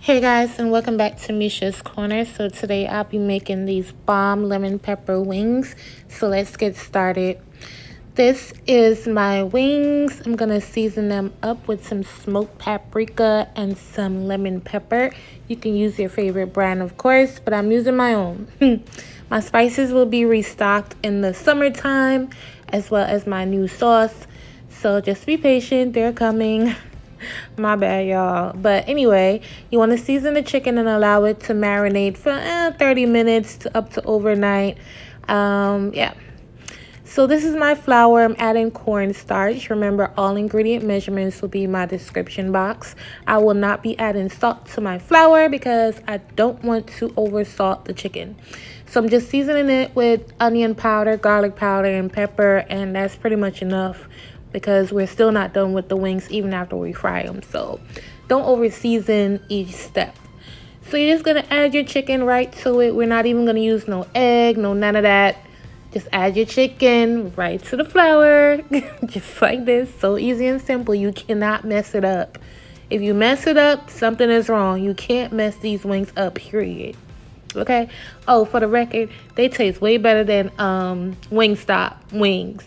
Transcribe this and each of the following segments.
Hey guys, and welcome back to Mesha's Corner. So today I'll be making these bomb lemon pepper wings. So let's get started. This is my wings. I'm gonna season them up with some smoked paprika and some lemon pepper. You can use your favorite brand, of course, but I'm using my own. My spices will be restocked in the summertime, as well as my new sauce. So just be patient, they're coming. My bad, y'all. But anyway, you want to season the chicken and allow it to marinate for 30 minutes to up to overnight. Yeah. So this is my flour. I'm adding cornstarch. Remember, all ingredient measurements will be in my description box. I will not be adding salt to my flour because I don't want to over salt the chicken. So I'm just seasoning it with onion powder, garlic powder, and pepper, and that's pretty much enough, because we're still not done with the wings even after we fry them. So don't over season each step. So you're just gonna add your chicken right to it. We're not even gonna use no egg, no none of that. Just add your chicken right to the flour, just like this. So easy and simple. You cannot mess it up. If you mess it up, something is wrong. You can't mess these wings up, period. Okay? Oh, for the record, they taste way better than Wingstop wings.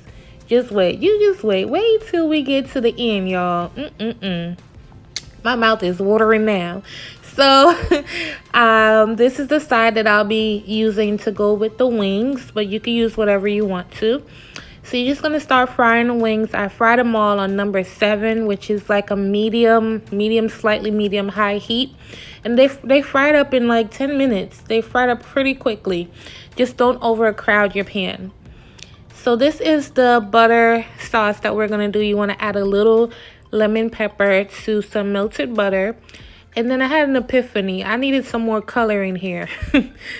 Just wait. You just wait. Wait till we get to the end, y'all. My mouth is watering now. So, this is the side that I'll be using to go with the wings, but you can use whatever you want to. So you're just going to start frying the wings. I fried them all on number 7, which is like a medium, slightly medium high heat. And they fried up in like 10 minutes. They fried up pretty quickly. Just don't overcrowd your pan. So this is the butter sauce that we're going to do. You want to add a little lemon pepper to some melted butter. And then I had an epiphany. I needed some more color in here.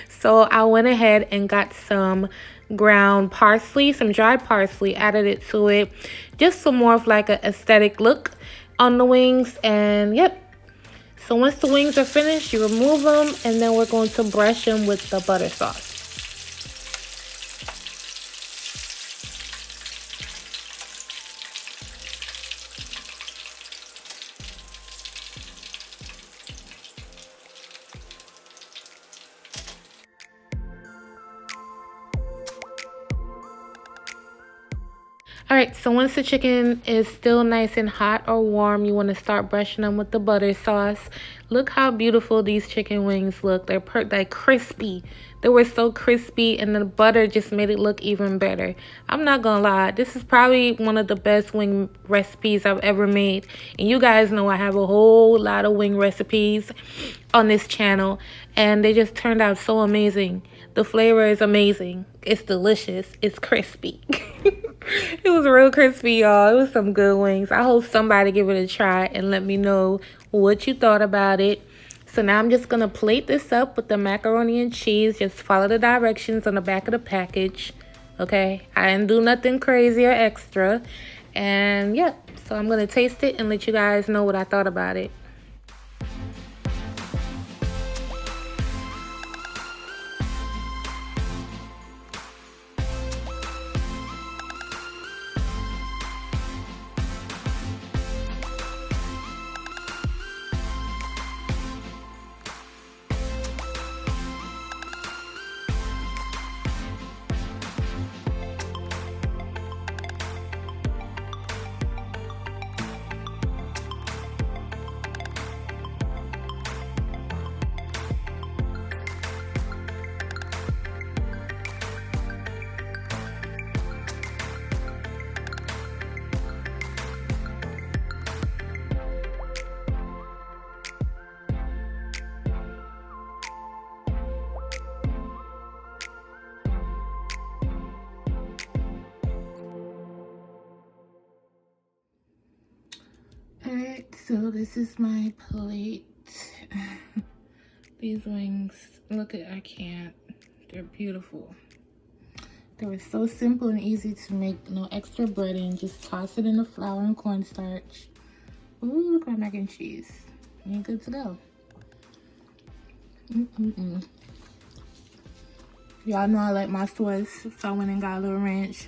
So I went ahead and got some ground parsley, some dried parsley, added it to it. Just some more of like an aesthetic look on the wings. And yep. So once the wings are finished, you remove them. And then we're going to brush them with the butter sauce. All right, so once the chicken is still nice and hot or warm, you want to start brushing them with the butter sauce. Look how beautiful these chicken wings look. They're crispy. They were so crispy, and the butter just made it look even better. I'm not gonna lie, this is probably one of the best wing recipes I've ever made. And you guys know I have a whole lot of wing recipes on this channel, and they just turned out so amazing. The flavor is amazing. It's delicious. It's crispy. It was real crispy, y'all. It was some good wings. I hope somebody give it a try and let me know what you thought about it. So now I'm just going to plate this up with the macaroni and cheese. Just follow the directions on the back of the package. Okay? I didn't do nothing crazy or extra. And yeah, so I'm going to taste it and let you guys know what I thought about it. Alright, so this is my plate. These wings, look at, I can't. They're beautiful. They were so simple and easy to make. No extra breading. Just toss it in the flour and cornstarch. Ooh, look at my mac and cheese. You're good to go. Y'all know I like my sauce, so I went and got a little ranch.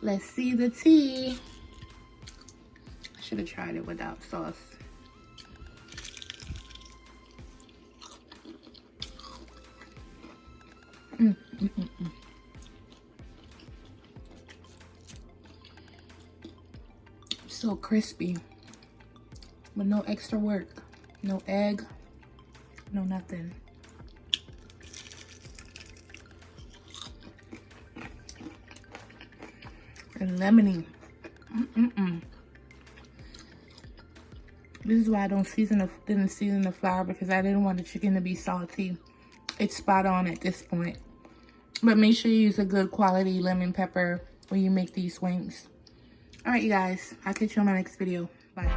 Let's see the tea. I should have tried it without sauce. So crispy, with no extra work, no egg, no nothing. And lemony. This is why I didn't season the flour, because I didn't want the chicken to be salty. It's spot on at this point. But make sure you use a good quality lemon pepper when you make these wings. All right, you guys. I'll catch you on my next video. Bye.